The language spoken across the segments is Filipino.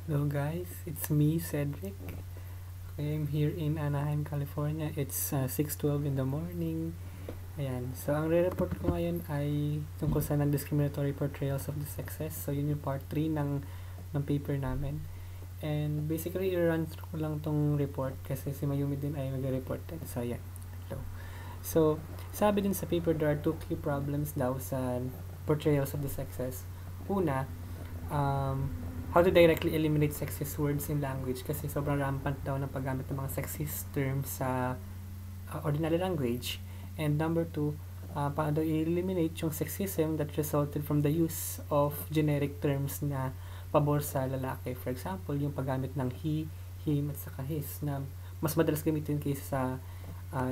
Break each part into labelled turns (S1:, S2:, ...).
S1: Hello guys, it's me, Cedric. I'm here in Anaheim, California. It's 6:12 in the morning. Ayan. So, ang re-report ko ngayon ay tungkol sa non-discriminatory portrayals of the sexes. So, yun yung part 3 ng paper namin. And basically, i-run through ko lang tong report kasi si Mayumi din ay mag-report din. So, ayan. Hello. So, sabi din sa paper, there are two key problems daw sa portrayals of the sexes. Una, um, how to directly eliminate sexist words in language kasi sobrang rampant daw ng paggamit ng mga sexist terms sa ordinary language. And number two, paano i-eliminate yung sexism that resulted from the use of generic terms na pabor sa lalaki. For example, yung paggamit ng he, him, at saka his na mas madalas gamitin kaysa sa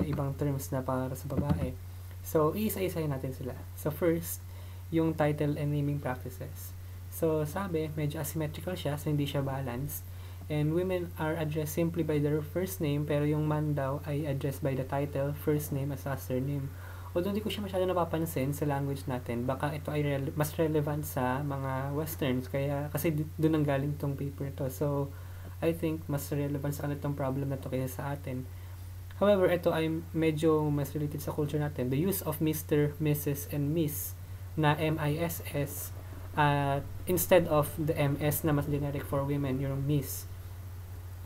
S1: ibang terms na para sa babae. So, iisa-isahin natin sila. So, first, yung title and naming practices. So, sabi, medyo asymmetrical siya, so hindi siya balanced. And women are addressed simply by their first name, pero yung man daw ay addressed by the title, first name, as surname. Although hindi ko siya masyado napapansin sa language natin, baka ito ay mas relevant sa mga westerns, kaya kasi doon ang galing tong paper to. So, I think mas relevant sa kanila tong problem na to kaysa sa atin. However, ito ay medyo mas related sa culture natin. The use of Mr., Mrs., and Miss na MISS instead of the MS na mas generic for women, yung Miss.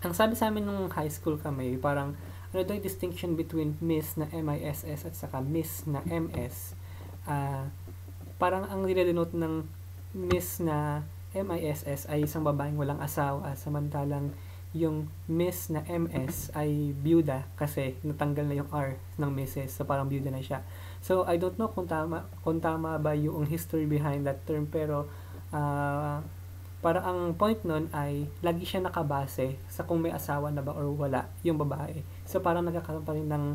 S1: Ang sabi sa amin nung high school kami, parang ano daw yung distinction between Miss na MISS at saka Miss na MS. Parang ang nire-denote ng Miss na MISS ay isang babaeng walang asawa, samantalang yung Miss na MS ay byuda kasi natanggal na yung R ng Mrs. So parang byuda na siya. So I don't know kung tama ba yung history behind that term, pero para ang point nun ay lagi siya nakabase sa kung may asawa na ba or wala yung babae. So parang nagkakaroon pa rin ng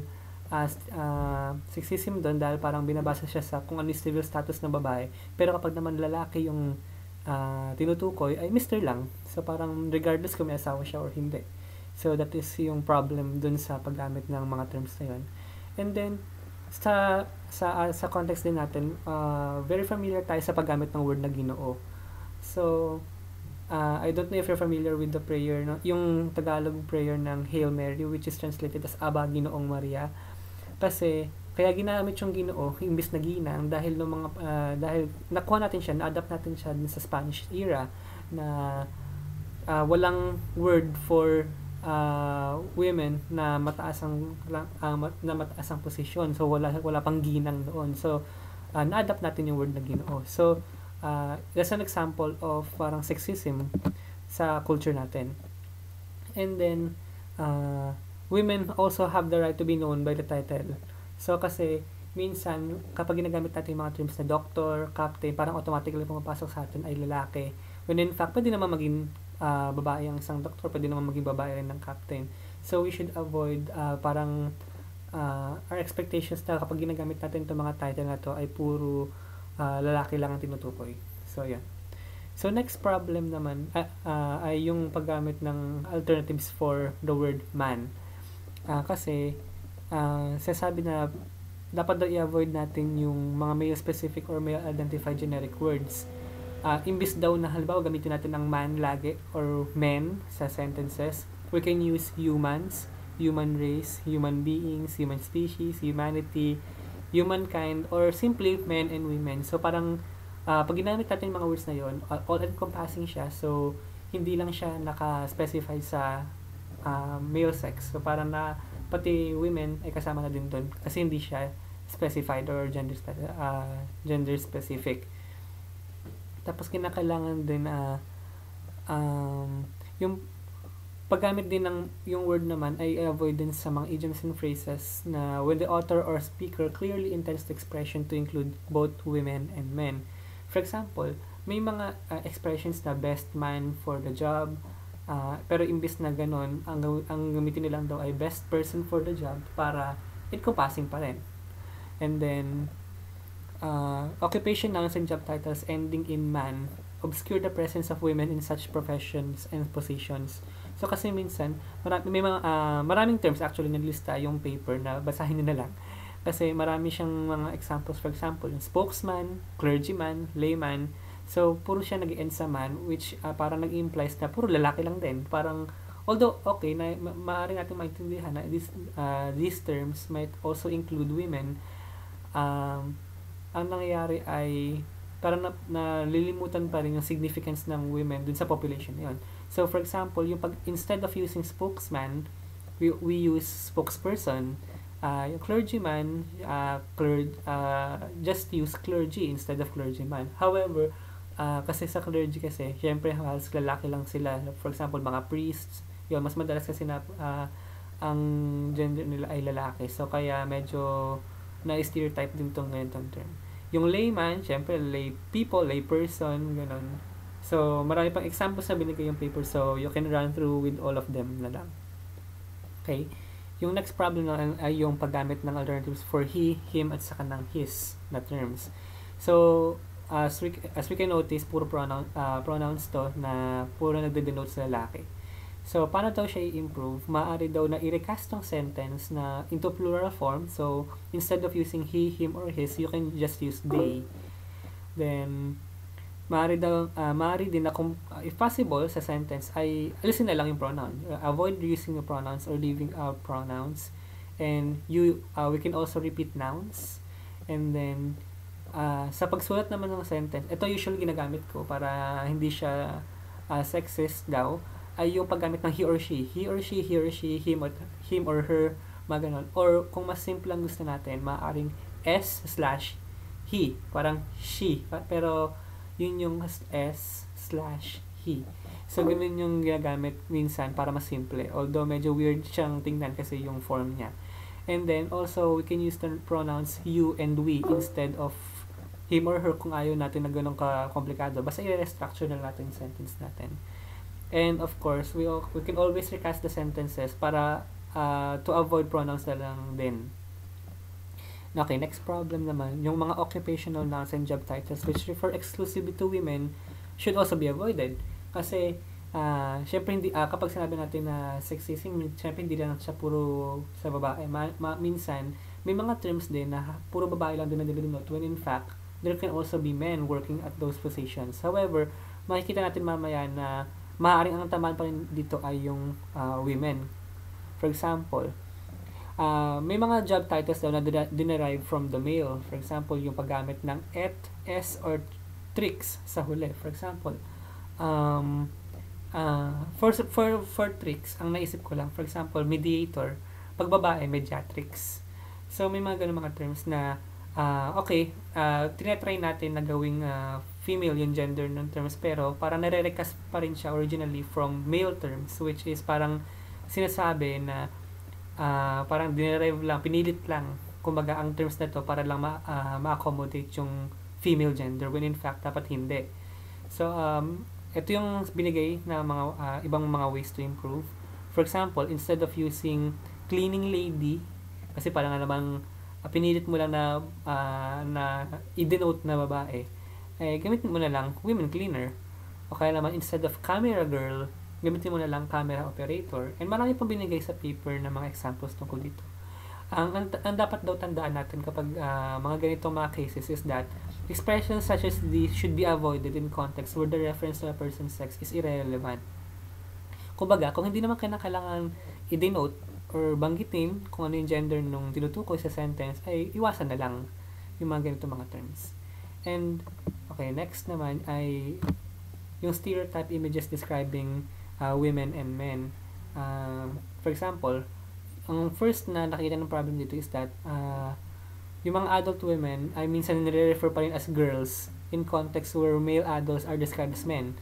S1: sexism doon dahil parang binabasa siya sa kung ano yung civil status ng babae. Pero kapag naman lalaki yung tinutukoy ay Mr. lang. So parang regardless kung may asawa siya or hindi. So that is yung problem dun sa paggamit ng mga terms na yun. And then sa context din natin, very familiar tayo sa paggamit ng word na Ginoo. So I don't know if you're familiar with the prayer, no? Yung Tagalog prayer ng Hail Mary, which is translated as Aba Ginoong Maria. Kasi kaya ginamit yung Ginoo imbis na ginang dahil dahil nakuha natin siya, na-adapt natin siya sa Spanish era na walang word for women na mataas ang posisyon. So wala pang ginang doon. So na-adapt natin yung word na Ginoo. So that's an example of parang sexism sa culture natin. And then women also have the right to be known by the title. So, kasi, minsan, kapag ginagamit natin yung mga terms na doctor, captain, parang automatically pumapasok sa atin ay lalaki. When in fact, pwede naman maging babae ang isang doctor, pwede naman maging babae rin ng captain. So, we should avoid our expectations na kapag ginagamit natin itong mga title na to ay puro lalaki lang ang tinutukoy. So, yan. So, next problem naman ay yung paggamit ng alternatives for the word man. Kasi, sasabi na dapat daw i-avoid natin yung mga male-specific or male-identified generic words. Imbis daw na halimbawa gamitin natin ang man lagi or men sa sentences, we can use humans, human race, human beings, human species, humanity, humankind, or simply men and women. So parang pag ginamit natin yung mga words na yon, all-encompassing siya. So hindi lang siya naka-specify sa male sex. So parang pati women ay kasama na din doon kasi hindi siya specified or gender specific. Tapos kinakailangan din yung paggamit din ng yung word naman ay avoid din sa mga idioms and phrases na when the author or speaker clearly intends the expression to include both women and men. For example, may mga expressions na best man for the job, pero imbis na ganun, ang gamitin nilang daw ay best person for the job para encompassing pa rin. And then, occupation nouns and job titles ending in man obscure the presence of women in such professions and positions. So, kasi minsan, maraming terms actually nilista yung paper na basahin nyo na lang. Kasi marami siyang mga examples. For example, yung spokesman, clergyman, layman. So, puro siya nag-end sa man, which parang nag-implies na puro lalaki lang din. Parang, although, okay, na, maaari natin maintindihan na these terms might also include women, um, ang nangyayari ay parang nalilimutan pa rin yung significance ng women dun sa population na yun. So, for example, yung instead of using spokesman, we use spokesperson. Yung clergyman, just use clergy instead of clergyman. However, kasi sa clergy kasi, syempre halos lalaki lang sila. For example, mga priests, yun, mas madalas kasi na ang gender nila ay lalaki. So, kaya medyo na-stereotype din itong ganitong term. Yung layman, syempre, lay people, lay person, gano'n. So, marami pang examples na binigay yung paper. So, you can run through with all of them na lang. Okay? Yung next problem na ay yung paggamit ng alternatives for he, him, at saka ng his na terms. So, as we can notice, puro pronouns to na puro nagde-denote sa lalaki. So, paano daw siya i-improve? Maaari daw na i-recast tong sentence na into plural form. So, instead of using he, him, or his, you can just use they. Then, maaari din na kung, if possible, sa sentence, ay alisin na lang yung pronoun. Avoid using the pronouns or leaving out pronouns. And we can also repeat nouns. And then, sa pagsulat naman ng sentence, ito usually ginagamit ko para hindi siya sexist daw, ay yung paggamit ng he or she. He or she, him or her, mga ganon. Or kung mas simple lang gusto natin, maaaring s/he. Parang she. Pero yun yung s/he. So, ganun yung ginagamit minsan para mas simple. Although medyo weird siyang tingnan kasi yung form niya. And then, also, we can use the pronouns you and we instead of him or her kung ayaw natin na ganun ka-komplikado. Basta i-restructure na natin yung sentence natin. And of course, we can always recast the sentences para to avoid pronouns na lang din. Okay, next problem naman, yung mga occupational nouns and job titles which refer exclusively to women should also be avoided. Kasi, syempre hindi, kapag sinabi natin na sexism, syempre hindi lang siya puro sa babae. Minsan, may mga terms din na puro babae lang din na denote when in fact, there can also be men working at those positions. However, makikita natin mamaya na maaaring ang tamaan pa rin dito ay yung women. For example, may mga job titles daw na dinerive from the male. For example, yung paggamit ng et, s, or tricks sa huli. For example, for tricks, ang naisip ko lang, for example, mediator, pag babae, mediatrix. So, may mga ganun mga terms na, tinatry natin na gawing female yung gender ng terms, pero parang nare-recast pa rin siya originally from male terms, which is parang sinasabi na parang dinerive lang, pinilit lang, kumbaga ang terms na to para lang ma-accommodate yung female gender when in fact dapat hindi. So, ito yung binigay na mga ibang mga ways to improve. For example, instead of using cleaning lady, kasi parang namang pinilit mo lang na i-denote na babae, gamitin mo na lang women cleaner. O kaya naman, instead of camera girl, gamitin mo na lang camera operator. And marami pang binigay sa paper na mga examples tungkol dito. Ang dapat daw tandaan natin kapag mga ganitong mga cases is that expressions such as these should be avoided in context where the reference to a person's sex is irrelevant. Kumbaga, kung hindi naman kailangan i-denote or banggitin kung ano yung gender nung tinutukoy sa sentence, ay iwasan na lang yung mga ganitong mga terms. And, okay, next naman ay yung stereotype images describing women and men. For example, ang first na nakita ng problem dito is that yung mga adult women ay minsan nire-refer pa rin as girls in context where male adults are described as men.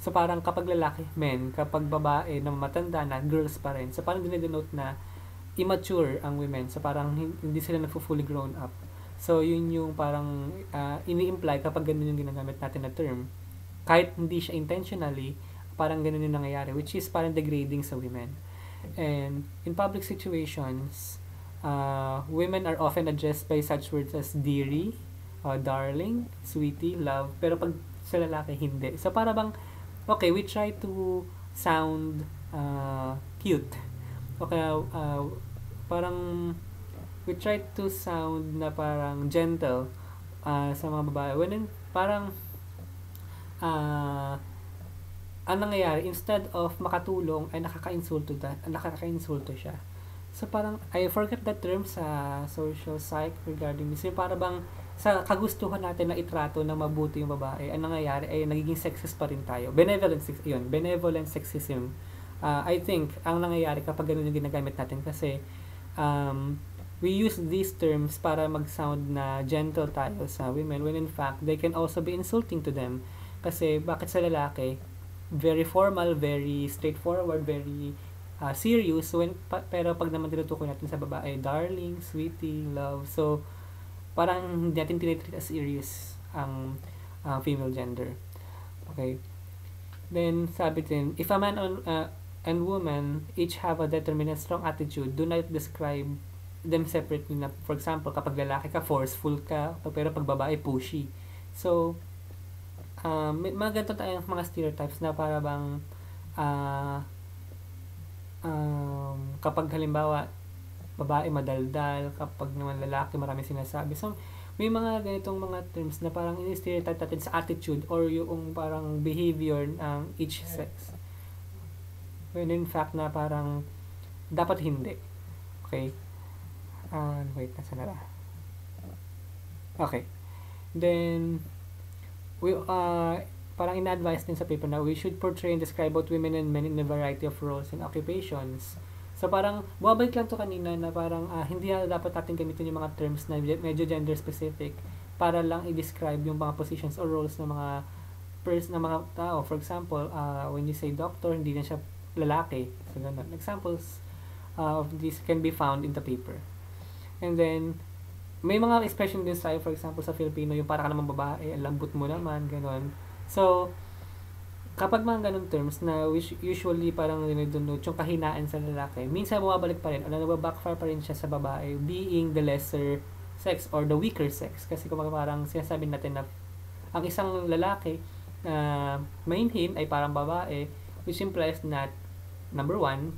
S1: So, parang kapag lalaki, men. Kapag babae na matanda na, girls pa rin. So, parang dinedenote na immature ang women. So, parang hindi sila fully grown up. So, yun yung parang ini-imply kapag ganun yung ginagamit natin na term. Kahit hindi siya intentionally, parang ganun yung nangyayari, which is parang degrading sa women. And in public situations, women are often addressed by such words as dearie, darling, sweetie, love. Pero pag sa lalaki, hindi. So, para bang, okay, we try to sound cute. Okay, parang we try to sound na parang gentle sa mga babae. When parang ah, ang nangyayari, instead of makatulong, ay nakaka-insulto siya. So parang, I forget the term sa social psych regarding this. Yung para bang, sa kagustuhan natin na itrato na mabuti yung babae, ang nangyayari ay nagiging sexist pa rin tayo. Benevolent sexism. I think, ang nangyayari kapag ganun yung ginagamit natin kasi, we use these terms para mag-sound na gentle tayo sa women when in fact, they can also be insulting to them. Kasi bakit sa lalaki, very formal, very straightforward, very serious, pero pag naman tinutukoy natin sa babae, darling, sweetie, love. So, parang hindi natin tinitreat as serious ang female gender. Okay. Then, sabi din, if a man and woman each have a determined strong attitude, do not describe them separately na, for example, kapag lalaki ka, forceful ka, pero pag babae, pushy. So, may mga ganito tayong mga stereotypes na para bang kapag halimbawa babae madaldal, kapag naman lalaki marami sinasabi. So, may mga ganitong mga terms na parang ini-stereotype natin sa attitude or yung parang behavior ng each sex. When in fact na parang dapat hindi. Okay? Wait, nasa na ba? Okay. Then, we parang ina-advise din sa paper na we should portray and describe both women and men in a variety of roles and occupations. So parang bumabalik lang to kanina na parang hindi na dapat natin gamitin yung mga terms na medyo gender specific para lang i-describe yung mga positions or roles ng mga mga tao. For example, when you say doctor, hindi na siya lalaki. So ganun. Examples of this can be found in the paper. And then may mga expression din tayo, for example, sa Filipino, yung para ka naman babae, ang lambot mo naman, gano'n. So, kapag mga ganun terms na usually parang dinudunod yung kahinaan sa lalaki, minsan bumabalik pa rin, nagbabackfire pa rin siya sa babae, being the lesser sex or the weaker sex. Kasi kung parang sinasabi natin na ang isang lalaki na mainhin ay parang babae, which implies that, number one,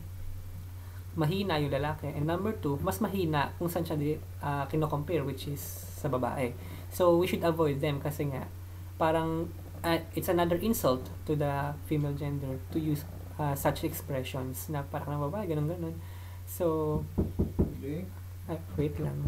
S1: mahina yung lalaki. And number two, mas mahina kung saan siya kino-compare, which is sa babae. So, we should avoid them kasi nga, parang it's another insult to the female gender to use such expressions na parang ng babae, ganun-ganun. So, wait lang.